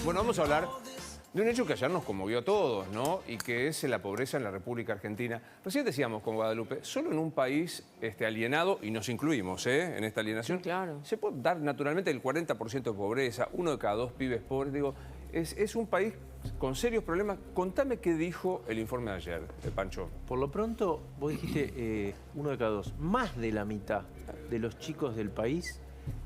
Bueno, vamos a hablar de un hecho que ayer nos conmovió a todos, ¿no? Y que es la pobreza en la República Argentina. Recién decíamos con Guadalupe, solo en un país alienado, y nos incluimos en esta alienación, Sí, claro. se puede dar naturalmente el 40% de pobreza, 1 de cada 2 pibes pobres. Digo, es un país con serios problemas. Contame qué dijo el informe de ayer, Pancho. Por lo pronto, vos dijiste 1 de cada 2. Más de la mitad de los chicos del país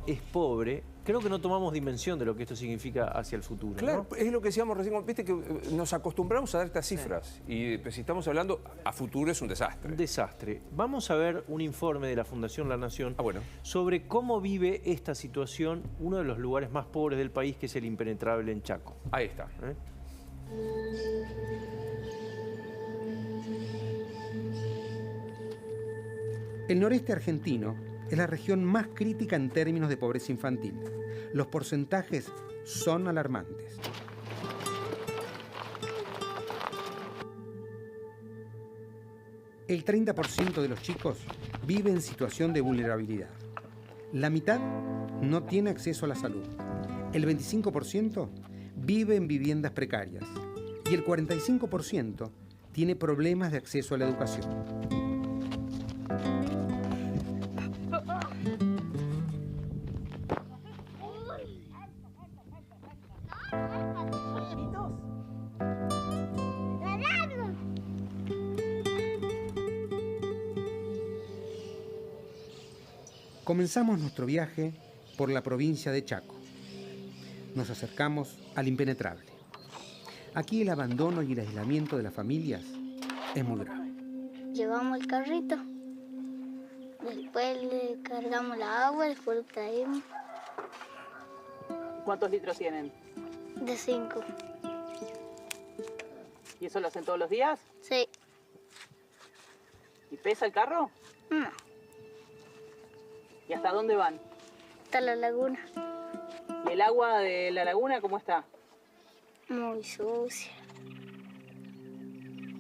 es pobre. Creo que no tomamos dimensión de lo que esto significa hacia el futuro. Claro, ¿no? es lo que decíamos recién. Viste que nos acostumbramos a dar estas cifras. Y si estamos hablando a futuro es un desastre. Un desastre. Vamos a ver un informe de la Fundación La Nación bueno. sobre cómo vive esta situación uno de los lugares más pobres del país, que es el Impenetrable en Chaco. Ahí está. El noreste argentino es la región más crítica en términos de pobreza infantil. Los porcentajes son alarmantes. El 30% de los chicos vive en situación de vulnerabilidad. La mitad no tiene acceso a la salud. El 25% vive en viviendas precarias. Y el 45% tiene problemas de acceso a la educación. Comenzamos nuestro viaje por la provincia de Chaco. Nos acercamos al Impenetrable. Aquí el abandono y el aislamiento de las familias es muy grave. Llevamos el carrito, después le cargamos la agua, después lo traemos. ¿Cuántos litros tienen? De 5. ¿Y eso lo hacen todos los días? Sí. ¿Y pesa el carro? No. ¿Y hasta dónde van? Hasta la laguna. ¿Y el agua de la laguna cómo está? Muy sucia.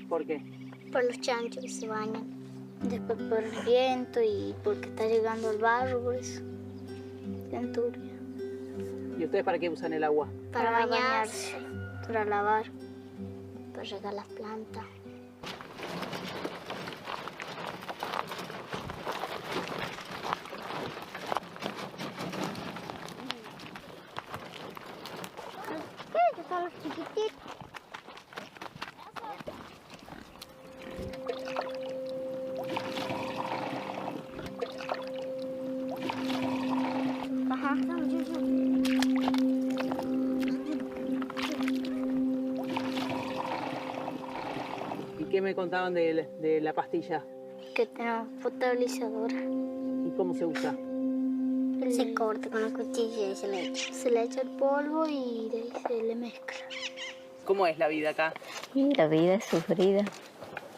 ¿Por qué? Por los chanchos que se bañan. Después por el viento y porque está llegando el barro, por eso. En turbia. ¿Y ustedes para qué usan el agua? Para bañarse, para lavar, para regar las plantas. ¿Qué? Son los chiquititos. Ajá. ¿Y qué me contaban de la pastilla? Que tenemos potabilizadora. ¿Y cómo se usa? Se corta con la cuchilla y se le echa. Se le echa el polvo y de ahí se le mezcla. ¿Cómo es la vida acá? Y la vida es sufrida.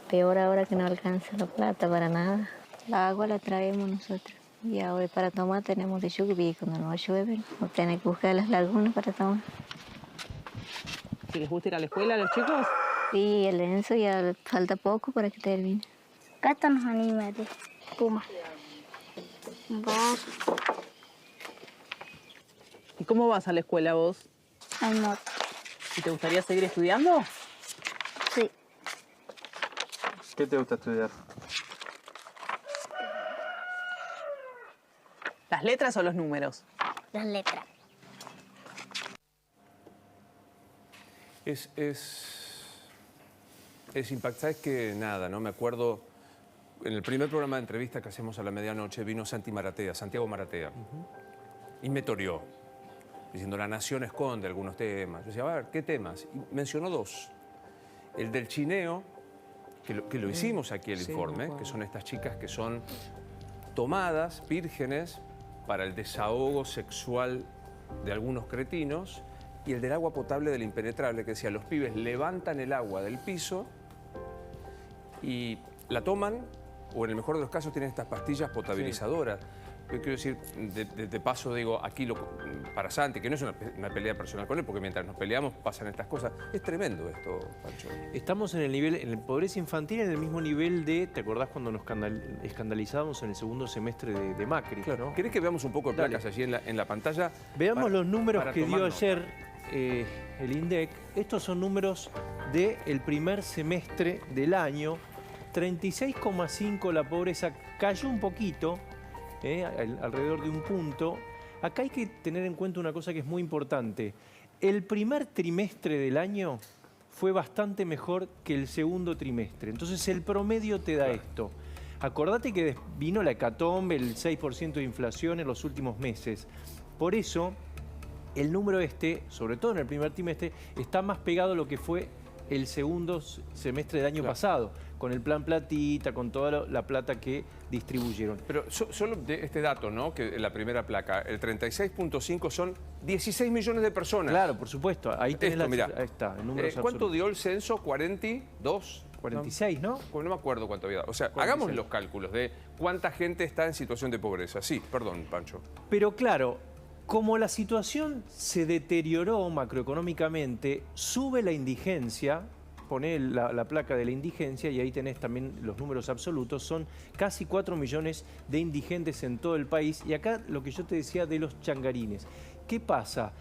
Peor ahora que no alcanza la plata para nada. La agua la traemos nosotros. Y ahora para tomar tenemos de lluvia y cuando no llueve, no tenemos que buscar las lagunas para tomar. ¿Si les gusta ir a la escuela a los chicos? Y el Enzo ya falta poco para que termine. Acá están los animales. Puma. Bar. ¿Y cómo vas a la escuela vos? Hay moto. ¿Y te gustaría seguir estudiando? Sí. ¿Qué te gusta estudiar? ¿Las letras o los números? Las letras. Es impactante que nada, ¿no? Me acuerdo, en el primer programa de entrevista que hacemos a la medianoche vino Santiago Maratea, y me toreó, diciendo la nación esconde algunos temas. Yo decía, a ver, ¿qué temas? Y mencionó 2. El del chineo, que lo hicimos aquí el informe, que son estas chicas que son tomadas, vírgenes, para el desahogo sexual de algunos cretinos, y el del agua potable del Impenetrable, que decía, los pibes levantan el agua del piso y la toman, o en el mejor de los casos tienen estas pastillas potabilizadoras. Yo quiero decir, de paso digo, aquí para Santi, que no es una pelea personal con él, porque mientras nos peleamos pasan estas cosas. Es tremendo esto, Pancho. Estamos en el pobreza infantil, en el mismo nivel de, ¿te acordás cuando nos escandalizábamos en el segundo semestre de Macri? Claro. ¿No? ¿Querés que veamos un poco de placas allí en la pantalla? Veamos los números que dio tomar nota. ayer el INDEC. Estos son números del primer semestre del año. 36,5 la pobreza, cayó un poquito, alrededor de un punto. Acá hay que tener en cuenta una cosa que es muy importante. El primer trimestre del año fue bastante mejor que el segundo trimestre. Entonces el promedio te da esto. Acordate que vino la hecatombe, el 6% de inflación en los últimos meses. Por eso, el número sobre todo en el primer trimestre, está más pegado a lo que fue el segundo semestre del año pasado, con el plan platita, con toda la plata que distribuyeron. Pero solo de este dato, ¿no? Que la primera placa, el 36,5 son 16 millones de personas. Claro, por supuesto. Ahí tenés ahí está, el número ¿cuánto dio el censo? 42. 46, ¿no? No me acuerdo cuánto había dado. O sea, 46. hagamos los cálculos de cuánta gente está en situación de pobreza. Sí, perdón, Pancho. Pero claro, como la situación se deterioró macroeconómicamente, sube la indigencia, poné la placa de la indigencia y ahí tenés también los números absolutos, son casi 4 millones de indigentes en todo el país. Y acá lo que yo te decía de los changarines. ¿Qué pasa?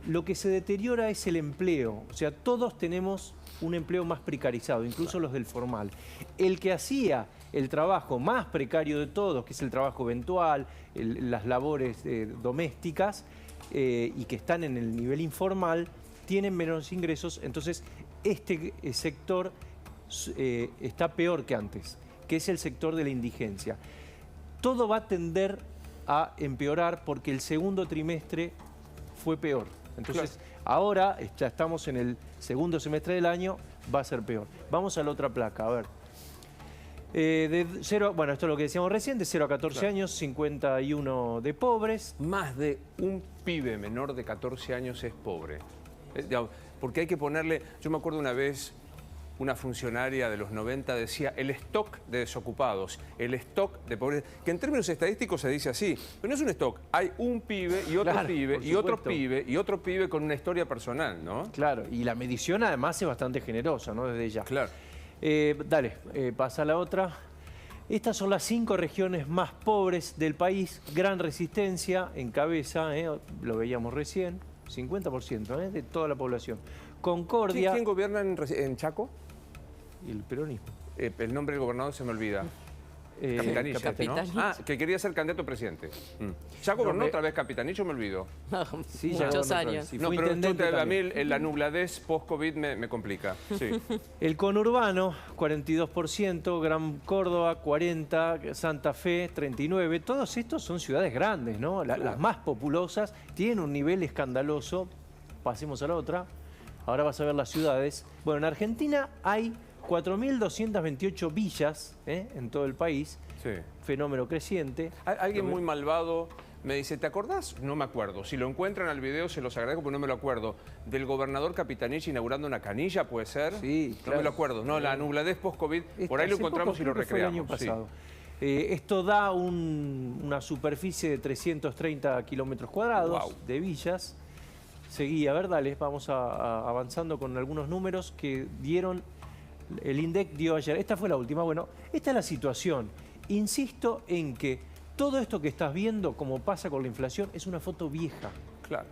Lo que se deteriora es el empleo, o sea, todos tenemos un empleo más precarizado, incluso los del formal. El que hacía el trabajo más precario de todos, que es el trabajo eventual, las labores domésticas, y que están en el nivel informal, tienen menos ingresos, entonces este sector está peor que antes, que es el sector de la indigencia. Todo va a tender a empeorar porque el segundo trimestre fue peor. Entonces, ahora ya estamos en el segundo semestre del año, va a ser peor. Vamos a la otra placa, a ver. Bueno, esto es lo que decíamos recién, de 0 a 14 años, 51 de pobres. Más de un pibe menor de 14 años es pobre. Porque hay que ponerle... Yo me acuerdo una vez, una funcionaria de los 90 decía el stock de desocupados, el stock de pobres, que en términos estadísticos se dice así, pero no es un stock, hay un pibe y otro pibe y otro pibe y otro pibe con una historia personal, ¿no? Claro, y la medición además es bastante generosa, ¿no? Desde ya. Claro. Dale, pasa a la otra. Estas son las 5 regiones más pobres del país, gran resistencia, encabeza, lo veíamos recién, 50% de toda la población. Concordia... ¿Quién gobierna en Chaco? El peronismo. El nombre del gobernador se me olvida. Capitanich, Capitanich. ¿no? Ah, que quería ser candidato a presidente. ¿Ya gobernó otra vez Capitanich o me olvido? Sí, muchos años. Sí, No, fue pero intendente a mí también. la nubladez post-COVID me complica. Sí. El conurbano, 42%, Gran Córdoba, 40%, Santa Fe, 39%. Todos estos son ciudades grandes, ¿no? Las más populosas, tienen un nivel escandaloso. Pasemos a la otra. Ahora vas a ver las ciudades. Bueno, en Argentina hay 4.228 villas en todo el país. Sí. Fenómeno creciente. Alguien muy malvado me dice, ¿te acordás? No me acuerdo. Si lo encuentran al video se los agradezco porque no me lo acuerdo. Del gobernador Capitanich inaugurando una canilla, ¿puede ser? Sí, No me lo acuerdo. No, la nubladez post-COVID, por ahí lo encontramos y lo recreamos. El año pasado. Esto da una superficie de 330 kilómetros cuadrados de villas. Seguí, a ver, dale, vamos avanzando con algunos números que dieron, el INDEC dio ayer. Esta fue la última. Bueno, esta es la situación. Insisto en que todo esto que estás viendo, como pasa con la inflación, es una foto vieja. Claro.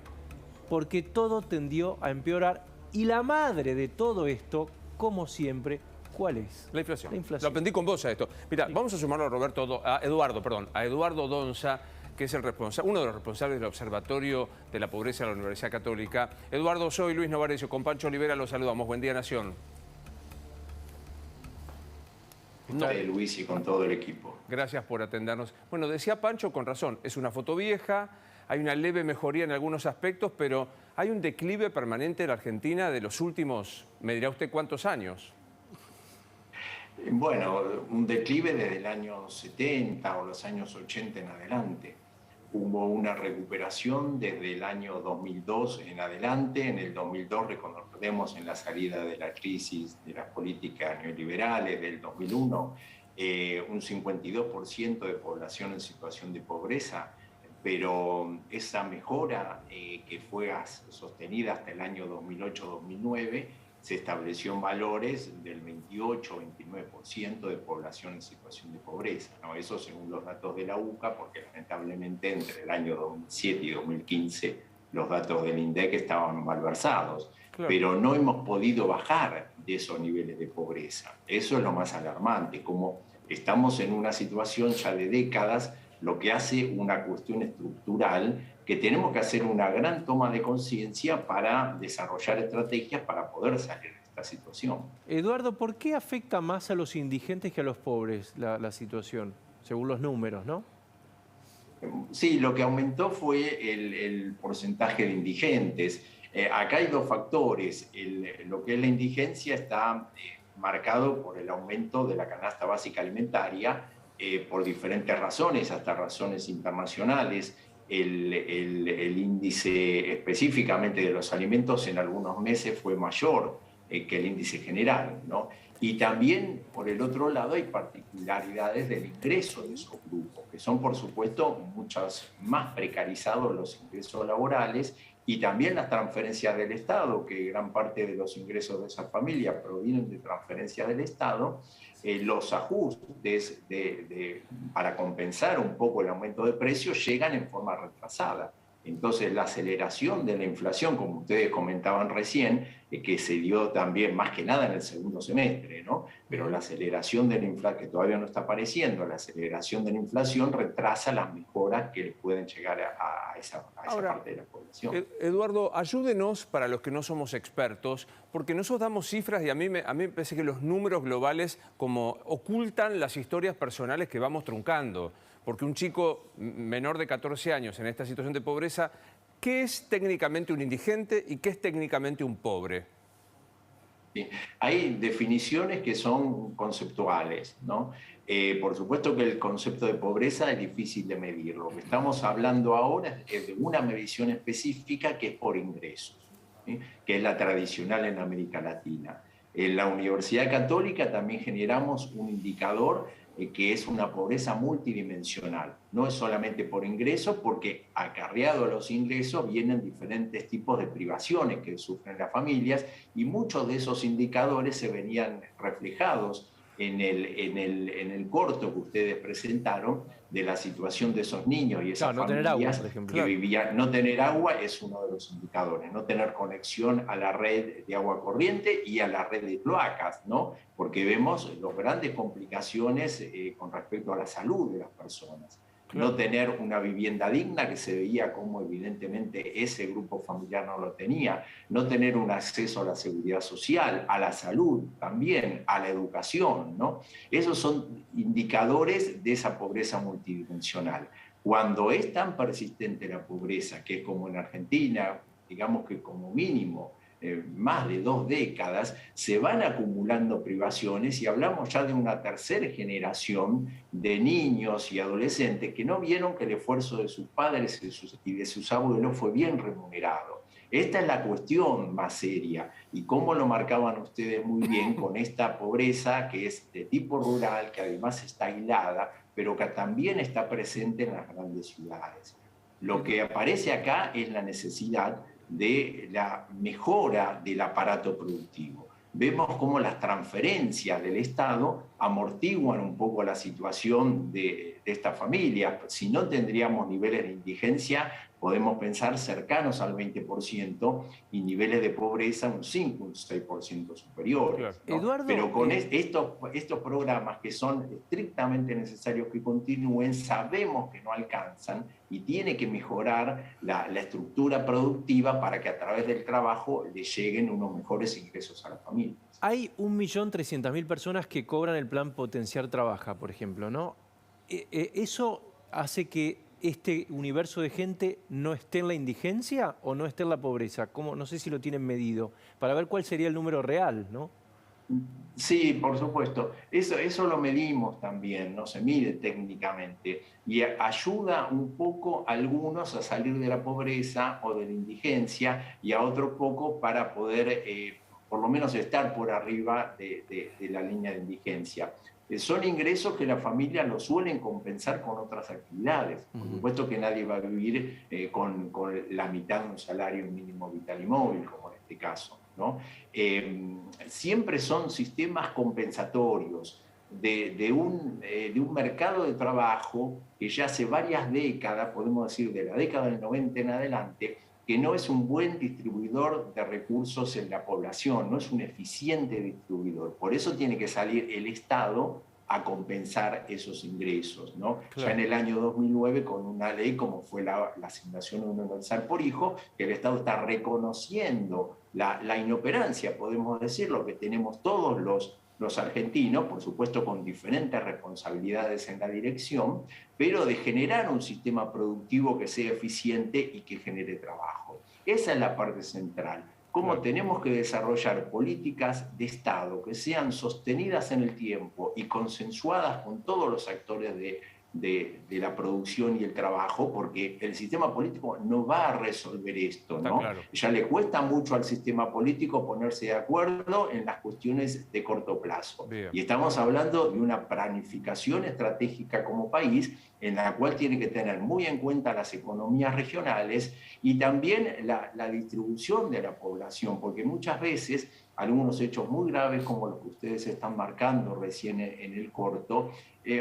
Porque todo tendió a empeorar. Y la madre de todo esto, como siempre, ¿cuál es? La inflación. La inflación. Lo aprendí con vos a esto. Mira, vamos a sumarlo a Eduardo Donza, que es uno de los responsables del Observatorio de la Pobreza de la Universidad Católica. Eduardo, soy Luis Novarecio, con Pancho Olivera los saludamos. Buen día, Nación. Luis y con todo el equipo. Gracias por atendernos. Bueno, decía Pancho con razón, es una foto vieja, hay una leve mejoría en algunos aspectos, pero hay un declive permanente en la Argentina de los últimos, me dirá usted, ¿cuántos años? Bueno, un declive desde el año 70 o los años 80 en adelante. Hubo una recuperación desde el año 2002 en adelante. En el 2002, recordemos, en la salida de la crisis de las políticas neoliberales del 2001, un 52% de población en situación de pobreza, pero esa mejora que fue sostenida hasta el año 2008-2009 se estableció en valores del 28-29% de población en situación de pobreza, ¿no? Eso según los datos de la UCA, porque lamentablemente entre el año 2007 y 2015 los datos del INDEC estaban malversados. Claro. pero no hemos podido bajar de esos niveles de pobreza. Eso es lo más alarmante, como estamos en una situación ya de décadas, lo que hace una cuestión estructural, que tenemos que hacer una gran toma de conciencia para desarrollar estrategias para poder salir de esta situación. Eduardo, ¿por qué afecta más a los indigentes que a los pobres la situación, según los números, no? Sí, lo que aumentó fue el porcentaje de indigentes. Acá hay dos factores. Lo que es la indigencia está marcado por el aumento de la canasta básica alimentaria, por diferentes razones, hasta razones internacionales. El índice específicamente de los alimentos en algunos meses fue mayor que el índice general, ¿no? Y también, por el otro lado, hay particularidades del ingreso de esos grupos, que son, por supuesto, muchos más precarizados los ingresos laborales y también las transferencias del Estado, que gran parte de los ingresos de esas familias provienen de transferencias del Estado. Los ajustes para compensar un poco el aumento de precios llegan en forma retrasada. Entonces, la aceleración de la inflación, como ustedes comentaban recién, que se dio también más que nada en el segundo semestre, ¿no? Pero la aceleración de la inflación, que todavía no está apareciendo, la aceleración de la inflación retrasa las mejoras que le pueden llegar a esa parte de la población. Eduardo, ayúdenos para los que no somos expertos, porque nosotros damos cifras y a mí me parece que los números globales como ocultan las historias personales que vamos truncando. Porque un chico menor de 14 años en esta situación de pobreza, ¿qué es técnicamente un indigente y qué es técnicamente un pobre? Sí. Hay definiciones que son conceptuales, ¿no? Por supuesto que el concepto de pobreza es difícil de medir. Lo que estamos hablando ahora es de una medición específica que es por ingresos, ¿sí? Que es la tradicional en América Latina. En la Universidad Católica también generamos un indicador que es una pobreza multidimensional. No es solamente por ingresos, porque acarreado a los ingresos vienen diferentes tipos de privaciones que sufren las familias y muchos de esos indicadores se venían reflejados en el corto que ustedes presentaron de la situación de esos niños y esas no familias tener agua, por ejemplo. que vivían. No tener agua es uno de los indicadores, no tener conexión a la red de agua corriente y a la red de cloacas, ¿no? Porque vemos las grandes complicaciones con respecto a la salud de las personas. No tener una vivienda digna, que se veía como evidentemente ese grupo familiar no lo tenía, no tener un acceso a la seguridad social, a la salud también, a la educación, ¿no? Esos son indicadores de esa pobreza multidimensional. Cuando es tan persistente la pobreza, que es como en Argentina, digamos que como mínimo, más de 2 décadas, se van acumulando privaciones y hablamos ya de una tercera generación de niños y adolescentes que no vieron que el esfuerzo de sus padres y de sus abuelos fue bien remunerado. Esta es la cuestión más seria y cómo lo marcaban ustedes muy bien con esta pobreza que es de tipo rural, que además está aislada, pero que también está presente en las grandes ciudades. Lo que aparece acá es la necesidad de la mejora del aparato productivo. Vemos cómo las transferencias del Estado amortiguan un poco la situación de esta familia. Si no tendríamos niveles de indigencia, podemos pensar cercanos al 20% y niveles de pobreza un 5, un 6% superiores, ¿no? Eduardo, pero con estos programas que son estrictamente necesarios que continúen, sabemos que no alcanzan y tiene que mejorar la estructura productiva para que a través del trabajo le lleguen unos mejores ingresos a la familia. Hay 1.300.000 personas que cobran el plan Potenciar Trabaja, por ejemplo, ¿no? ¿Eso hace que este universo de gente no esté en la indigencia o no esté en la pobreza? ¿Cómo? No sé si lo tienen medido, para ver cuál sería el número real, ¿no? Sí, por supuesto. Eso lo medimos también, no se mide técnicamente y ayuda un poco a algunos a salir de la pobreza o de la indigencia y a otro poco para poder por lo menos estar por arriba de la línea de indigencia. Son ingresos que la familia lo suelen compensar con otras actividades. Por supuesto que nadie va a vivir con la mitad de un salario mínimo vital y móvil, como en este caso, ¿no? Siempre son sistemas compensatorios de un mercado de trabajo que ya hace varias décadas, podemos decir de la década del 90 en adelante, que no es un buen distribuidor de recursos en la población, no es un eficiente distribuidor. Por eso tiene que salir el Estado a compensar esos ingresos, ¿no? Claro. Ya en el año 2009, con una ley como fue la asignación universal por hijo, que el Estado está reconociendo la inoperancia, podemos decirlo, que tenemos todos los argentinos, por supuesto con diferentes responsabilidades en la dirección, pero de generar un sistema productivo que sea eficiente y que genere trabajo. Esa es la parte central. Cómo tenemos que desarrollar políticas de Estado que sean sostenidas en el tiempo y consensuadas con todos los actores de la producción y el trabajo, porque el sistema político no va a resolver esto, ¿no? Claro. Ya le cuesta mucho al sistema político ponerse de acuerdo en las cuestiones de corto plazo. Bien. Y estamos hablando de una planificación estratégica como país, en la cual tiene que tener muy en cuenta las economías regionales y también la distribución de la población, porque muchas veces algunos hechos muy graves como los que ustedes están marcando recién en el corto,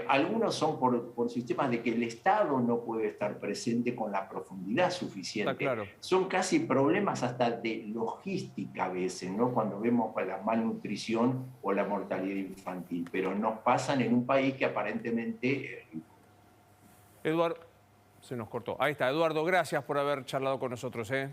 algunos son por sistemas de que el Estado no puede estar presente con la profundidad suficiente. Claro. Son casi problemas hasta de logística a veces, ¿no? Cuando vemos la malnutrición o la mortalidad infantil, pero nos pasan en un país que aparentemente... Eduardo, se nos cortó. Ahí está, Eduardo, gracias por haber charlado con nosotros, ¿eh?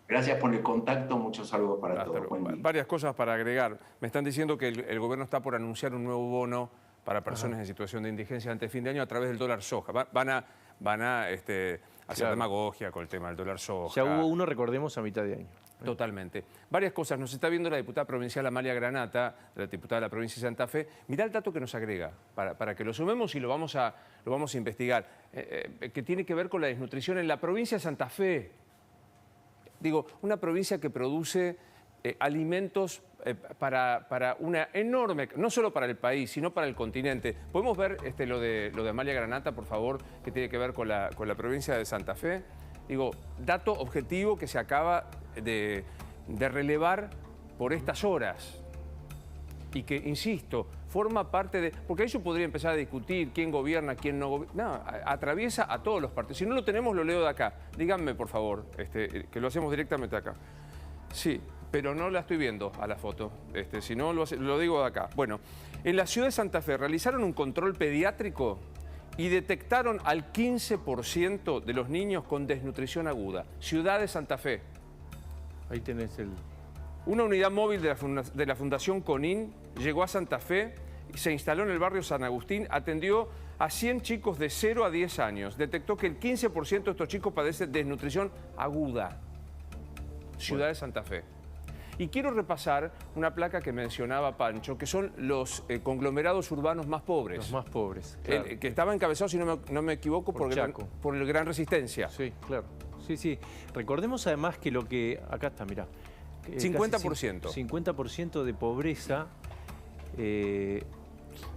Gracias por el contacto, muchos saludos para todos. Varias cosas para agregar. Me están diciendo que el gobierno está por anunciar un nuevo bono para personas en situación de indigencia antes de fin de año a través del dólar soja. Van a hacer demagogia con el tema del dólar soja. Ya hubo uno, recordemos, a mitad de año. Totalmente. Varias cosas. Nos está viendo la diputada provincial Amalia Granata, la diputada de la provincia de Santa Fe. Mirá el dato que nos agrega, para que lo sumemos y lo vamos a investigar, que tiene que ver con la desnutrición en la provincia de Santa Fe. Digo, una provincia que produce alimentos para una enorme, no solo para el país, sino para el continente. ¿Podemos ver lo de Amalia Granata, por favor, que tiene que ver con la provincia de Santa Fe? Digo, dato objetivo que se acaba de relevar por estas horas y que, insisto, forma parte de... Porque ahí yo podría empezar a discutir quién gobierna, quién no gobierna. No, atraviesa a todos los partidos. Si no lo tenemos, lo leo de acá. Díganme, por favor, que lo hacemos directamente acá. Sí, pero no la estoy viendo a la foto. Si no, lo digo de acá. Bueno, en la ciudad de Santa Fe realizaron un control pediátrico y detectaron al 15% de los niños con desnutrición aguda. Ciudad de Santa Fe. Ahí tenés el... Una unidad móvil de la Fundación CONIN llegó a Santa Fe, se instaló en el barrio San Agustín, atendió a 100 chicos de 0 a 10 años. Detectó que el 15% de estos chicos padecen desnutrición aguda. Ciudad de Santa Fe. Y quiero repasar una placa que mencionaba Pancho, que son los conglomerados urbanos más pobres. Los más pobres, claro. Que estaba encabezado, si no me equivoco, por el Gran Resistencia. Sí, claro. Sí. Recordemos además que lo que... Acá está, mirá. 50%. 50% de pobreza.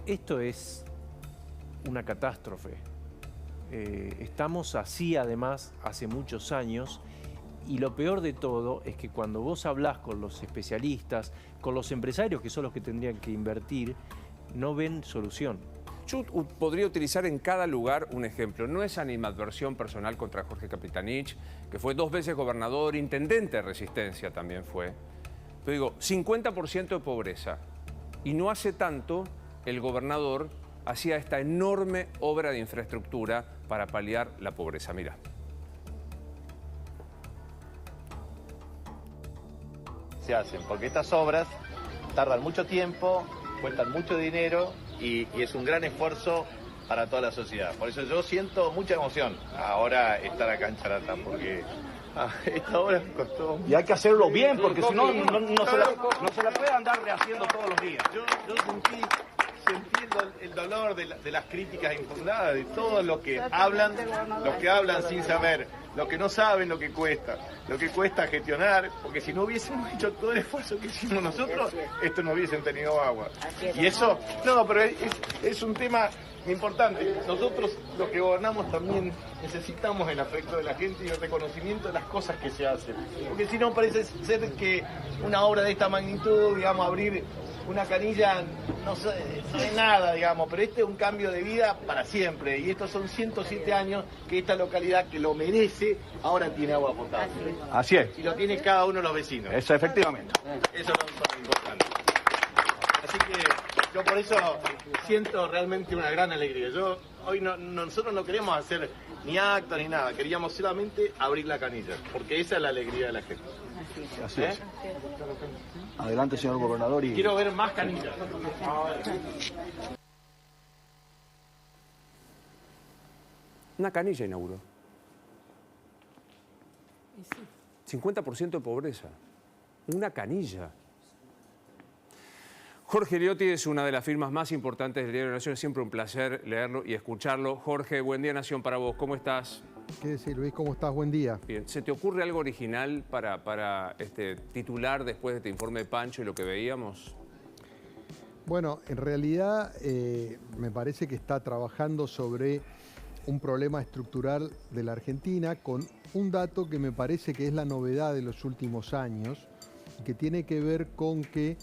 Esto es una catástrofe. Estamos así, además, hace muchos años. Y lo peor de todo es que cuando vos hablás con los especialistas, con los empresarios, que son los que tendrían que invertir, no ven solución. Yo podría utilizar en cada lugar un ejemplo. No es animadversión personal contra Jorge Capitanich, que fue 2 veces gobernador, intendente de Resistencia también fue. Pero digo, 50% de pobreza. Y no hace tanto el gobernador hacía esta enorme obra de infraestructura para paliar la pobreza. Mira. Se hacen, porque estas obras tardan mucho tiempo, cuestan mucho dinero y es un gran esfuerzo para toda la sociedad. Por eso yo siento mucha emoción ahora estar acá en Charatá, porque esta obra me costó... Y hay que hacerlo bien, porque si no, no se la puede andar rehaciendo todos los días. Yo sentí el dolor de las críticas infundadas, de todos los que hablan sin saber, lo que no saben lo que cuesta gestionar, porque si no hubiésemos hecho todo el esfuerzo que hicimos nosotros, esto no hubiesen tenido agua. Y eso, no, pero es un tema importante. Nosotros, los que gobernamos, también necesitamos el afecto de la gente y el reconocimiento de las cosas que se hacen. Porque si no, parece ser que una obra de esta magnitud, digamos, abrir una canilla no es nada, digamos, pero este es un cambio de vida para siempre. Y estos son 107 años que esta localidad, que lo merece, ABC, ahora tiene agua potable. Así es. Y lo tiene cada uno de los vecinos. Eso, efectivamente. Eso es lo importante. Así que yo por eso siento realmente una gran alegría. Hoy nosotros no queremos hacer ni actos ni nada, queríamos solamente abrir la canilla, porque esa es la alegría de la gente. Así es. Adelante, señor gobernador. Y quiero ver más canillas. Una canilla inauguró. 50% de pobreza. Una canilla. Jorge Eliotti es una de las firmas más importantes del Diario de la Nación. Es siempre un placer leerlo y escucharlo. Jorge, buen día, Nación, para vos. ¿Cómo estás? ¿Qué decir, Luis? ¿Cómo estás? Buen día. Bien. ¿Se te ocurre algo original para titular después de este informe de Pancho y lo que veíamos? Bueno, en realidad me parece que está trabajando sobre un problema estructural de la Argentina con un dato que me parece que es la novedad de los últimos años, que tiene que ver con que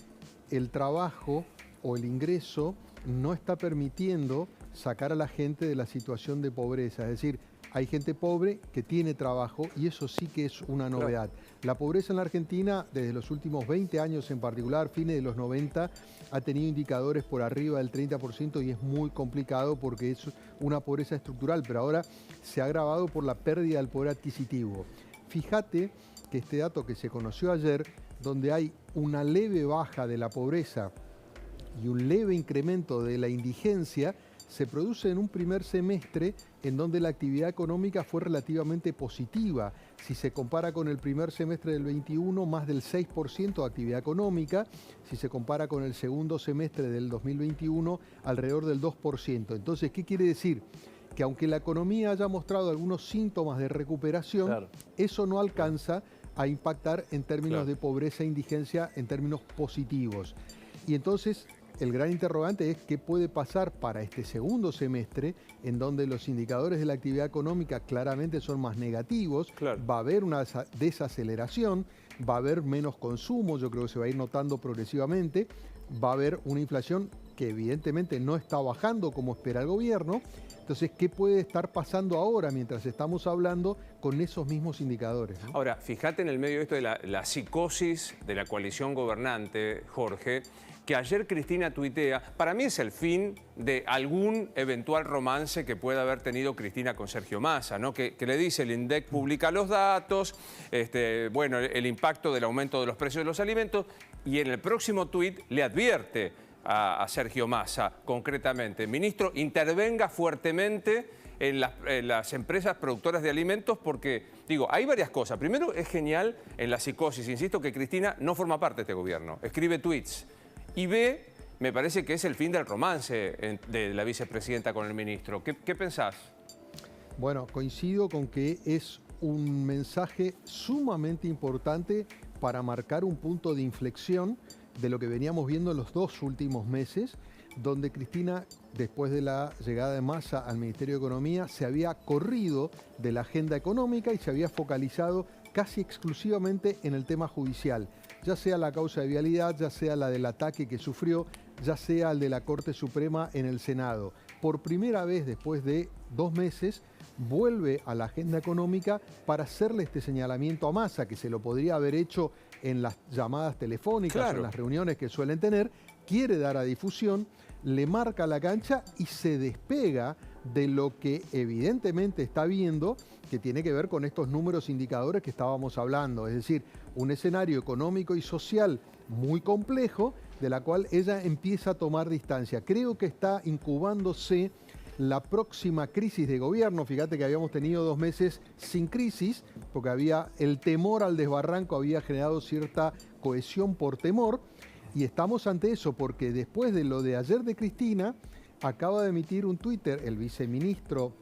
el trabajo o el ingreso no está permitiendo sacar a la gente de la situación de pobreza. Es decir, hay gente pobre que tiene trabajo y eso sí que es una novedad. La pobreza en la Argentina, desde los últimos 20 años en particular, fines de los 90, ha tenido indicadores por arriba del 30% y es muy complicado porque es una pobreza estructural, pero ahora se ha agravado por la pérdida del poder adquisitivo. Fíjate que este dato que se conoció ayer, donde hay una leve baja de la pobreza y un leve incremento de la indigencia, se produce en un primer semestre en donde la actividad económica fue relativamente positiva. Si se compara con el primer semestre del 21, más del 6% de actividad económica. Si se compara con el segundo semestre del 2021, alrededor del 2%. Entonces, ¿qué quiere decir? Que aunque la economía haya mostrado algunos síntomas de recuperación, eso no alcanza a impactar en términos de pobreza e indigencia en términos positivos. Y entonces el gran interrogante es qué puede pasar para este segundo semestre, en donde los indicadores de la actividad económica claramente son más negativos, va a haber una desaceleración, va a haber menos consumo, yo creo que se va a ir notando progresivamente, va a haber una inflación que evidentemente no está bajando como espera el gobierno. Entonces, ¿qué puede estar pasando ahora mientras estamos hablando con esos mismos indicadores, ¿no? Ahora, fíjate en el medio de esto de la psicosis de la coalición gobernante, Jorge, que ayer Cristina tuitea, para mí es el fin de algún eventual romance que pueda haber tenido Cristina con Sergio Massa, ¿no? Que le dice, el INDEC publica los datos, bueno, el impacto del aumento de los precios de los alimentos, y en el próximo tuit le advierte a Sergio Massa, concretamente, ministro, intervenga fuertemente en las empresas productoras de alimentos porque, digo, hay varias cosas. Primero, es genial en la psicosis, insisto, que Cristina no forma parte de este gobierno, escribe tweets. Y B, me parece que es el fin del romance de la vicepresidenta con el ministro. ¿Qué pensás? Bueno, coincido con que es un mensaje sumamente importante para marcar un punto de inflexión de lo que veníamos viendo en los 2 últimos meses, donde Cristina, después de la llegada de Massa al Ministerio de Economía, se había corrido de la agenda económica y se había focalizado casi exclusivamente en el tema judicial, ya sea la causa de vialidad, ya sea la del ataque que sufrió, ya sea el de la Corte Suprema en el Senado. Por primera vez después de 2 meses, vuelve a la agenda económica para hacerle este señalamiento a Massa, que se lo podría haber hecho en las llamadas telefónicas, en las reuniones que suelen tener, quiere dar a difusión, le marca la cancha y se despega de lo que evidentemente está viendo, que tiene que ver con estos números indicadores que estábamos hablando, es decir, un escenario económico y social muy complejo, de la cual ella empieza a tomar distancia. Creo que está incubándose la próxima crisis de gobierno. Fíjate que habíamos tenido 2 meses sin crisis, porque había el temor al desbarranco, había generado cierta cohesión por temor, y estamos ante eso, porque después de lo de ayer de Cristina, acaba de emitir un Twitter el viceministro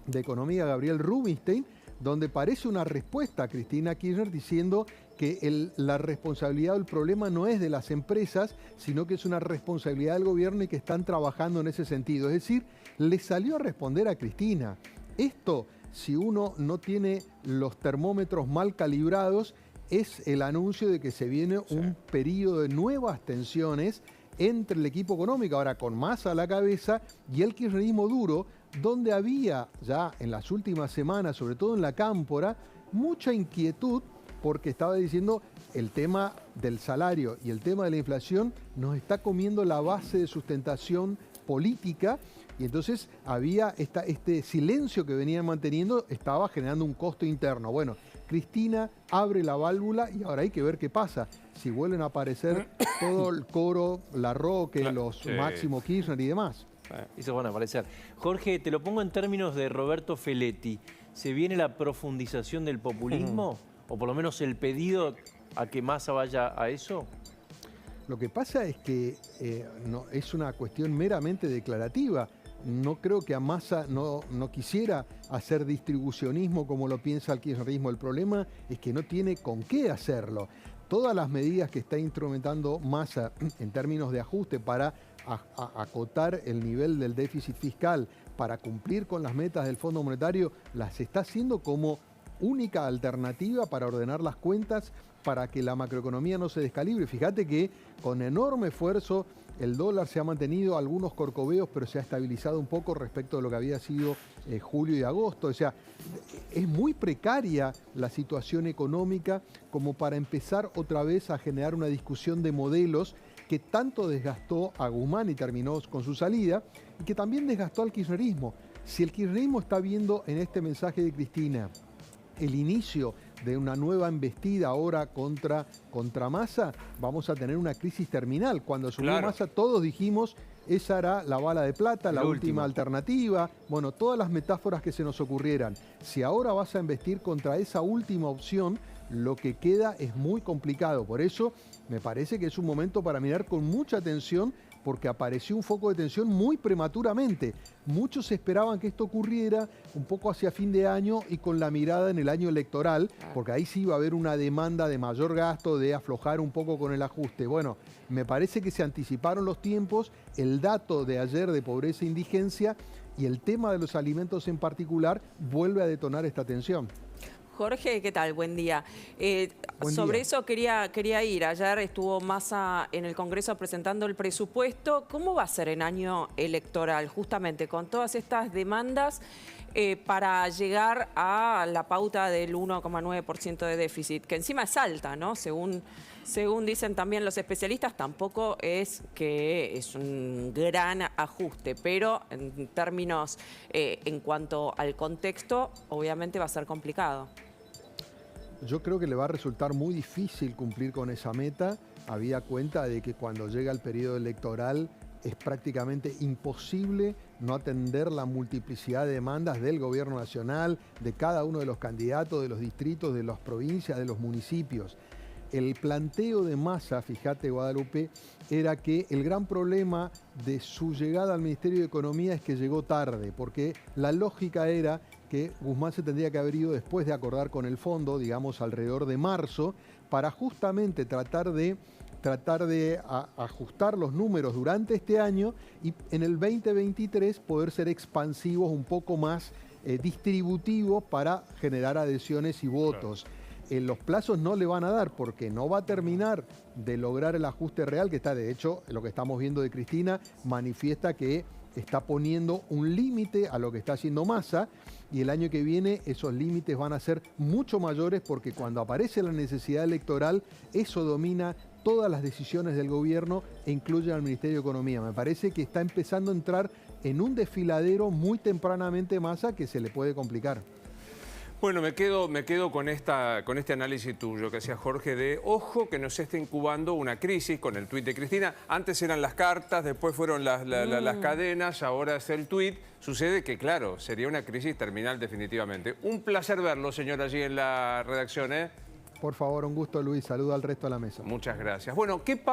de Economía, Gabriel Rubinstein, donde parece una respuesta a Cristina Kirchner diciendo que la responsabilidad del problema no es de las empresas, sino que es una responsabilidad del gobierno y que están trabajando en ese sentido. Es decir, le salió a responder a Cristina. Esto, si uno no tiene los termómetros mal calibrados, es el anuncio de que se viene un periodo de nuevas tensiones entre el equipo económico, ahora con Massa a la cabeza, y el kirchnerismo duro, donde había ya en las últimas semanas, sobre todo en la Cámpora, mucha inquietud porque estaba diciendo el tema del salario y el tema de la inflación nos está comiendo la base de sustentación política, y entonces había este silencio que venían manteniendo, estaba generando un costo interno. Bueno, Cristina abre la válvula y ahora hay que ver qué pasa. Si vuelven a aparecer todo el coro, Larroque, los Máximo Kirchner y demás. Eso van a aparecer. Jorge, te lo pongo en términos de Roberto Feletti. ¿Se viene la profundización del populismo? ¿O por lo menos el pedido a que Massa vaya a eso? Lo que pasa es que no, es una cuestión meramente declarativa. No creo que a Massa no quisiera hacer distribucionismo como lo piensa el kirchnerismo. El problema es que no tiene con qué hacerlo. Todas las medidas que está instrumentando Massa en términos de ajuste para acotar el nivel del déficit fiscal, para cumplir con las metas del Fondo Monetario, las está haciendo como única alternativa para ordenar las cuentas, para que la macroeconomía no se descalibre. Fíjate que con enorme esfuerzo el dólar se ha mantenido, algunos corcoveos, pero se ha estabilizado un poco respecto de lo que había sido julio y agosto. O sea, es muy precaria la situación económica como para empezar otra vez a generar una discusión de modelos que tanto desgastó a Guzmán y terminó con su salida, y que también desgastó al kirchnerismo. Si el kirchnerismo está viendo en este mensaje de Cristina el inicio de una nueva embestida ahora contra Massa, vamos a tener una crisis terminal. Cuando asumió Massa todos dijimos, esa era la bala de plata, la última alternativa, bueno, todas las metáforas que se nos ocurrieran. Si ahora vas a embestir contra esa última opción, lo que queda es muy complicado. Por eso me parece que es un momento para mirar con mucha atención, porque apareció un foco de tensión muy prematuramente. Muchos esperaban que esto ocurriera un poco hacia fin de año y con la mirada en el año electoral, porque ahí sí iba a haber una demanda de mayor gasto, de aflojar un poco con el ajuste. Bueno, me parece que se anticiparon los tiempos, el dato de ayer de pobreza e indigencia y el tema de los alimentos en particular vuelve a detonar esta tensión. Jorge, ¿qué tal? Buen día. Sobre eso quería ir. Ayer estuvo Massa en el Congreso presentando el presupuesto. ¿Cómo va a ser en año electoral, justamente con todas estas demandas para llegar a la pauta del 1,9% de déficit? Que encima es alta, ¿no? Según dicen también los especialistas, tampoco es que es un gran ajuste, pero en términos, en cuanto al contexto, obviamente va a ser complicado. Yo creo que le va a resultar muy difícil cumplir con esa meta. Había cuenta de que cuando llega el periodo electoral es prácticamente imposible no atender la multiplicidad de demandas del gobierno nacional, de cada uno de los candidatos, de los distritos, de las provincias, de los municipios. El planteo de Massa, fíjate Guadalupe, era que el gran problema de su llegada al Ministerio de Economía es que llegó tarde, porque la lógica era que Guzmán se tendría que haber ido después de acordar con el fondo, digamos alrededor de marzo, para justamente tratar de ajustar los números durante este año y en el 2023 poder ser expansivos un poco más distributivos para generar adhesiones y votos. Los plazos no le van a dar porque no va a terminar de lograr el ajuste real que está. De hecho, lo que estamos viendo de Cristina manifiesta que está poniendo un límite a lo que está haciendo Massa y el año que viene esos límites van a ser mucho mayores porque cuando aparece la necesidad electoral, eso domina todas las decisiones del gobierno e incluye al Ministerio de Economía. Me parece que está empezando a entrar en un desfiladero muy tempranamente Massa que se le puede complicar. Bueno, me quedo con este análisis tuyo que hacía Jorge de ojo que nos esté incubando una crisis con el tuit de Cristina. Antes eran las cartas, después fueron las cadenas, ahora es el tuit. Sucede que, claro, sería una crisis terminal definitivamente. Un placer verlo, señor, allí en la redacción, ¿eh? Por favor, un gusto, Luis. Saludo al resto de la mesa. Muchas gracias. Bueno, ¿qué pasa?